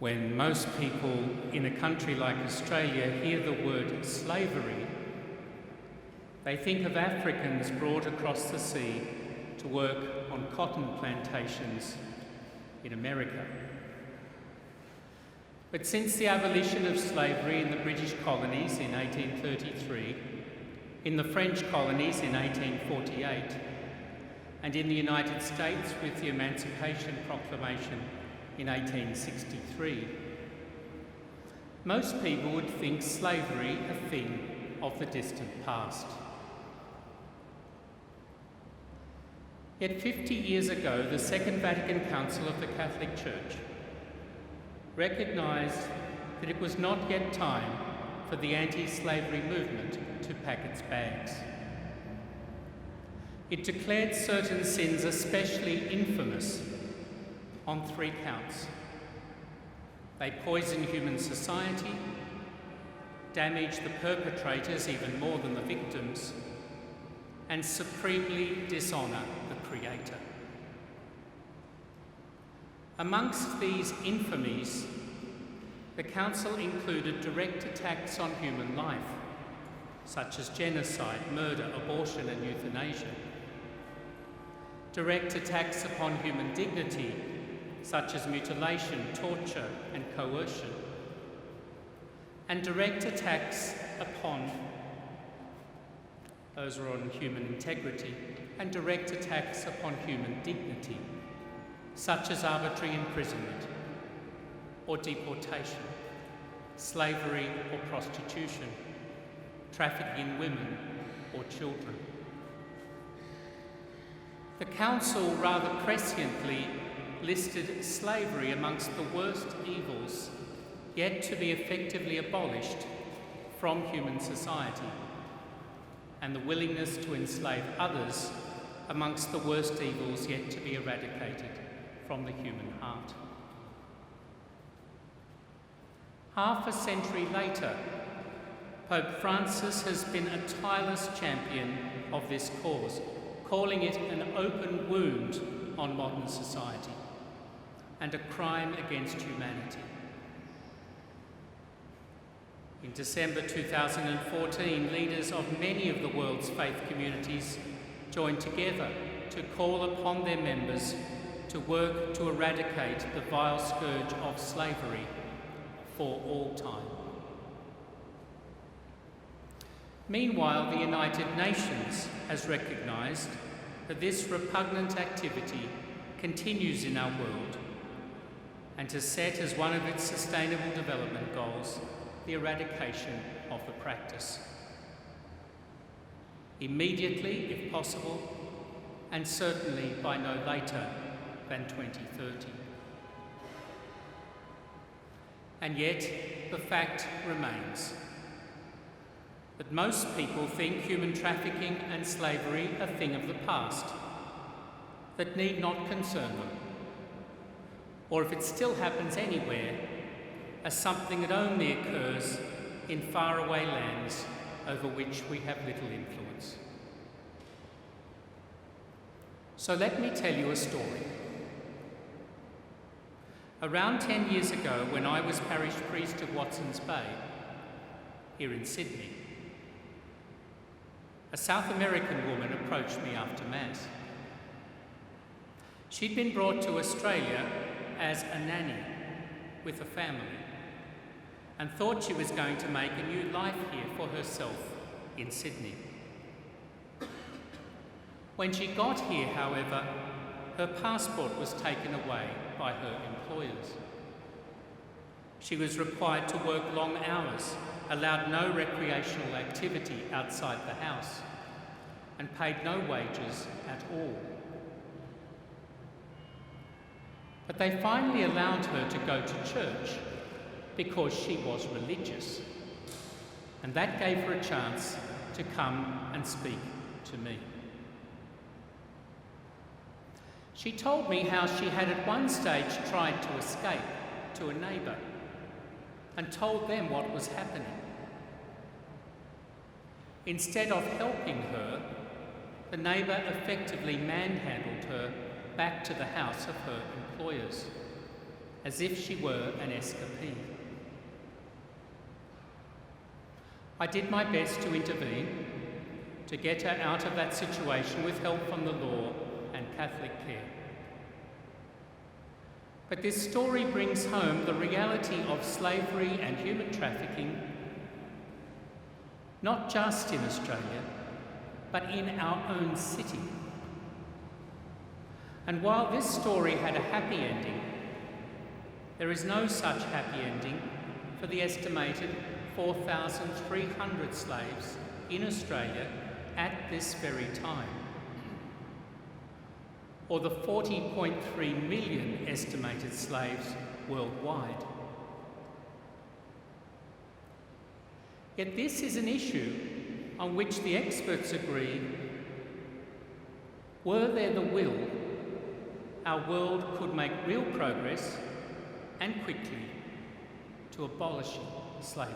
When most people in a country like Australia hear the word slavery, they think of Africans brought across the sea to work on cotton plantations in America. But since the abolition of slavery in the British colonies in 1833, in the French colonies in 1848, and in the United States with the Emancipation Proclamation in 1863, most people would think slavery a thing of the distant past. Yet 50 years ago, the Second Vatican Council of the Catholic Church recognised that it was not yet time for the anti-slavery movement to pack its bags. It declared certain sins especially infamous on 3 counts. They poison human society, damage the perpetrators even more than the victims, and supremely dishonour the Creator. Amongst these infamies, the Council included direct attacks on human life, such as genocide, murder, abortion and euthanasia, direct attacks upon human dignity, such as mutilation, torture and coercion, and direct attacks upon those who are on human integrity, and direct attacks upon human dignity, such as arbitrary imprisonment or deportation, slavery or prostitution, trafficking in women or children. The Council rather presciently listed slavery amongst the worst evils yet to be effectively abolished from human society, and the willingness to enslave others amongst the worst evils yet to be eradicated from the human heart. Half a century later, Pope Francis has been a tireless champion of this cause, calling it an open wound on modern society and a crime against humanity. In December 2014, leaders of many of the world's faith communities joined together to call upon their members to work to eradicate the vile scourge of slavery for all time. Meanwhile, the United Nations has recognised that this repugnant activity continues in our world and has set as one of its sustainable development goals the eradication of the practice. Immediately, if possible, and certainly by no later than 2030. And yet, the fact remains that most people think human trafficking and slavery are a thing of the past that need not concern them, or if it still happens anywhere, as something that only occurs in faraway lands over which we have little influence. So let me tell you a story. Around 10 years ago, when I was parish priest of Watsons Bay, here in Sydney, a South American woman approached me after Mass. She'd been brought to Australia as a nanny with a family and thought she was going to make a new life here for herself in Sydney. When she got here, however, her passport was taken away by her employers. She was required to work long hours, allowed no recreational activity outside the house, and paid no wages at all. But they finally allowed her to go to church because she was religious, and that gave her a chance to come and speak to me. She told me how she had at one stage tried to escape to a neighbour and told them what was happening. Instead of helping her, the neighbour effectively manhandled her back to the house of her employers as if she were an escapee. I did my best to intervene, to get her out of that situation with help from the law and Catholic care. But this story brings home the reality of slavery and human trafficking, not just in Australia, but in our own city. And while this story had a happy ending, there is no such happy ending for the estimated 4,300 slaves in Australia at this very time, or the 40.3 million estimated slaves worldwide. Yet this is an issue on which the experts agree, were there the will, our world could make real progress and quickly to abolishing slavery.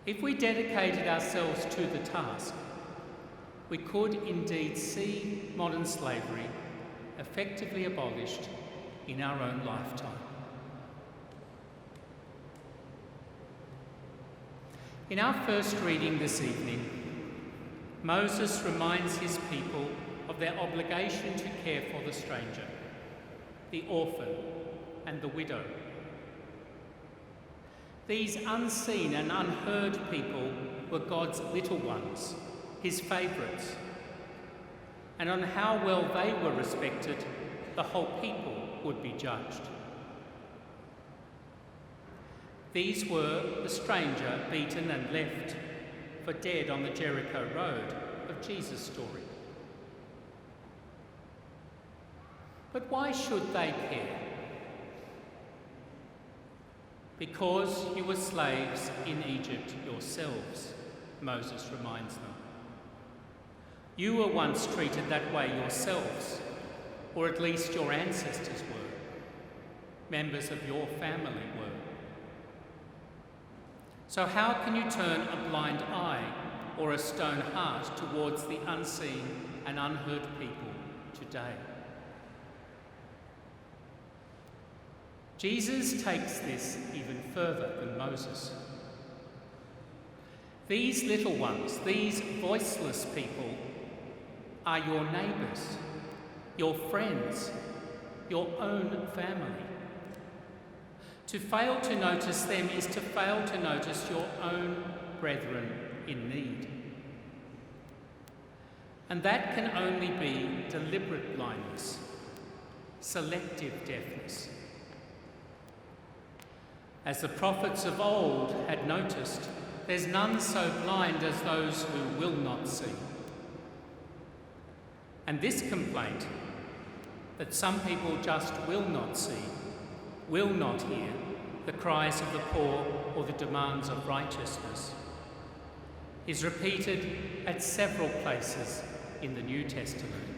If we dedicated ourselves to the task, we could indeed see modern slavery effectively abolished in our own lifetime. In our first reading this evening, Moses reminds his people of their obligation to care for the stranger, the orphan, and the widow. These unseen and unheard people were God's little ones, his favourites, and on how well they were respected, the whole people would be judged. These were the stranger beaten and left for dead on the Jericho road of Jesus' story. But why should they care? Because you were slaves in Egypt yourselves, Moses reminds them. You were once treated that way yourselves, or at least your ancestors were. Members of your family were. So how can you turn a blind eye or a stone heart towards the unseen and unheard people today? Jesus takes this even further than Moses. These little ones, these voiceless people, are your neighbours, your friends, your own family. To fail to notice them is to fail to notice your own brethren in need. And that can only be deliberate blindness, selective deafness. As the prophets of old had noticed, there's none so blind as those who will not see. And this complaint, that some people just will not see, will not hear the cries of the poor or the demands of righteousness, is repeated at several places in the New Testament.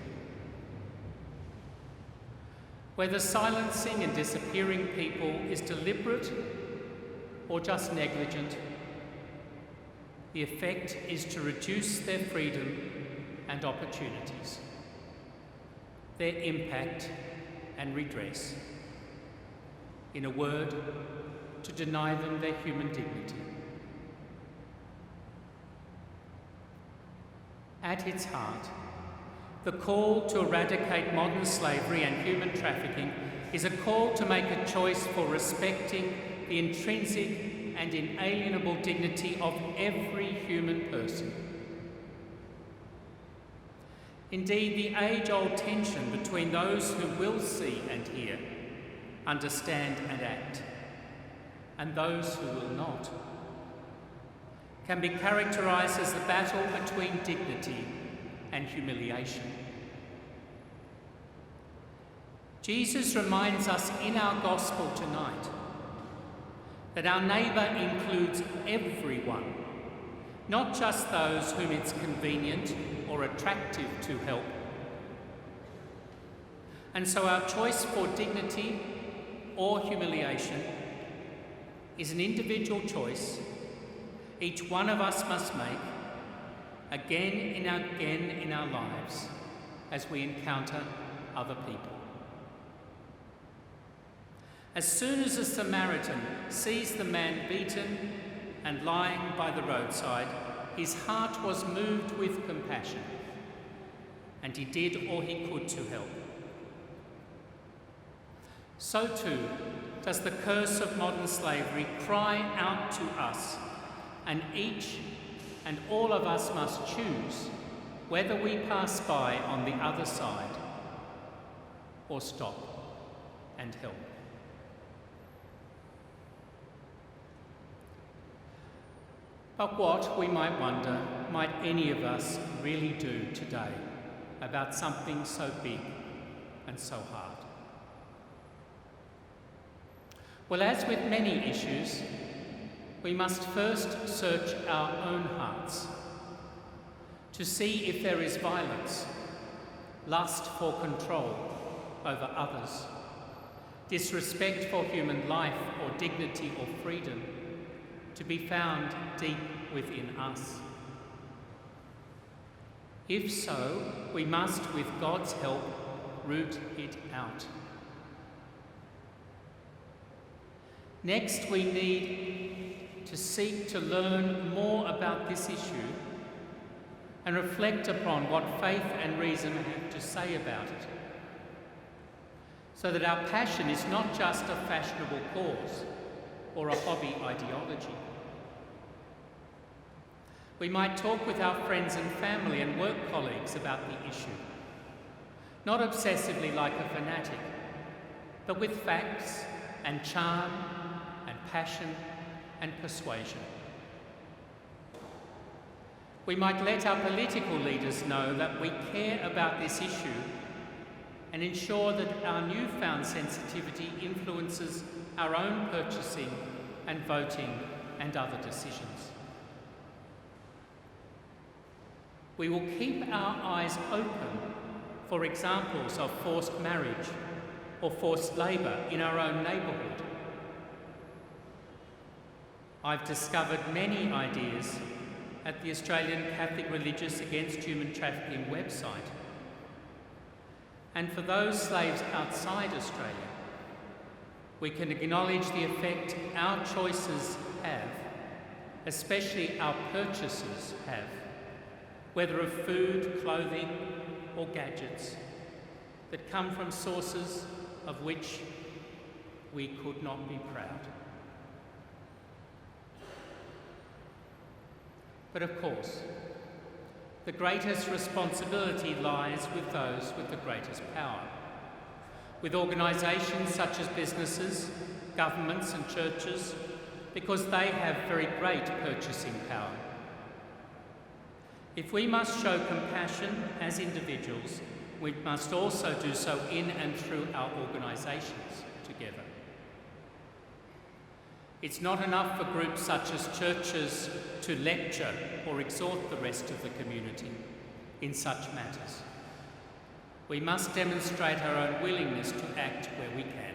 Whether silencing and disappearing people is deliberate or just negligent, the effect is to reduce their freedom and opportunities, their impact and redress. In a word, to deny them their human dignity. At its heart, the call to eradicate modern slavery and human trafficking is a call to make a choice for respecting the intrinsic and inalienable dignity of every human person. Indeed, the age-old tension between those who will see and hear, understand and act, and those who will not, can be characterised as the battle between dignity and humiliation. Jesus reminds us in our gospel tonight that our neighbour includes everyone, not just those whom it's convenient or attractive to help. And so our choice for dignity or humiliation is an individual choice each one of us must make again in our lives as we encounter other people. As soon as a Samaritan sees the man beaten and lying by the roadside, his heart was moved with compassion, and he did all he could to help. So too does the curse of modern slavery cry out to us, and each and all of us must choose whether we pass by on the other side or stop and help. But what, we might wonder, might any of us really do today about something so big and so hard? Well, as with many issues, we must first search our own hearts to see if there is violence, lust for control over others, disrespect for human life or dignity or freedom to be found deep within us. If so, we must, with God's help, root it out. Next, we need to seek to learn more about this issue and reflect upon what faith and reason have to say about it, so that our passion is not just a fashionable cause or a hobby ideology. We might talk with our friends and family and work colleagues about the issue, not obsessively like a fanatic, but with facts and charm and passion and persuasion. We might let our political leaders know that we care about this issue and ensure that our newfound sensitivity influences our own purchasing and voting and other decisions. We will keep our eyes open for examples of forced marriage or forced labour in our own neighbourhood. I've discovered many ideas at the Australian Catholic Religious Against Human Trafficking website. And for those slaves outside Australia, we can acknowledge the effect our choices have, especially our purchases have, whether of food, clothing, or gadgets, that come from sources of which we could not be proud. But of course, the greatest responsibility lies with those with the greatest power, with organisations such as businesses, governments and churches, because they have very great purchasing power. If we must show compassion as individuals, we must also do so in and through our organisations together. It's not enough for groups such as churches to lecture or exhort the rest of the community in such matters. We must demonstrate our own willingness to act where we can.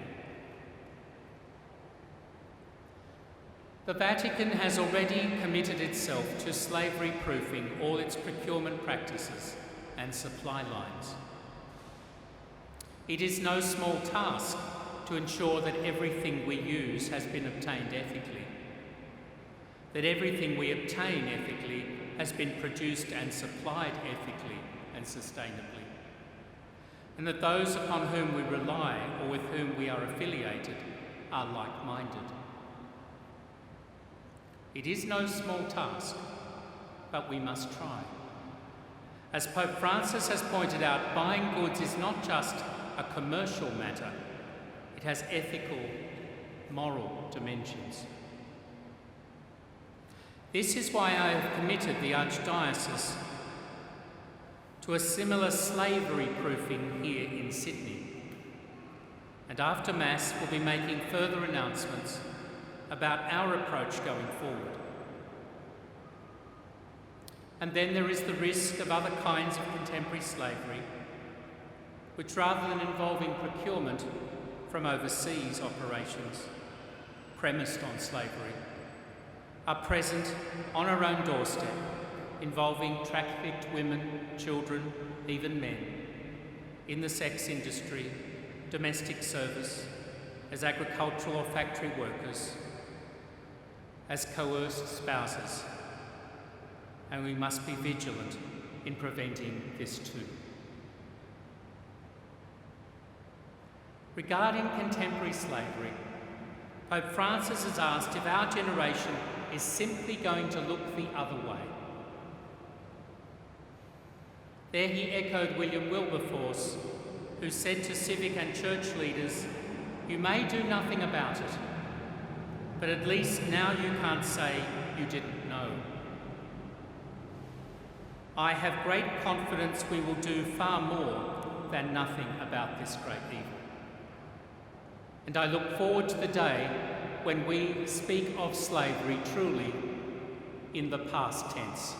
The Vatican has already committed itself to slavery-proofing all its procurement practices and supply lines. It is no small task to ensure that everything we use has been obtained ethically, that everything we obtain ethically has been produced and supplied ethically and sustainably, and that those upon whom we rely or with whom we are affiliated are like-minded. It is no small task, but we must try. As Pope Francis has pointed out, buying goods is not just a commercial matter, it has ethical, moral dimensions. This is why I have committed the Archdiocese to a similar slavery proofing here in Sydney. And after Mass, we'll be making further announcements about our approach going forward. And then there is the risk of other kinds of contemporary slavery, which rather than involving procurement from overseas operations premised on slavery, are present on our own doorstep, involving trafficked women, children, even men, in the sex industry, domestic service, as agricultural or factory workers, as coerced spouses, and we must be vigilant in preventing this too. Regarding contemporary slavery, Pope Francis has asked if our generation is simply going to look the other way. There he echoed William Wilberforce, who said to civic and church leaders, "You may do nothing about it, but at least now you can't say you didn't know." I have great confidence we will do far more than nothing about this great evil. And I look forward to the day when we speak of slavery truly in the past tense.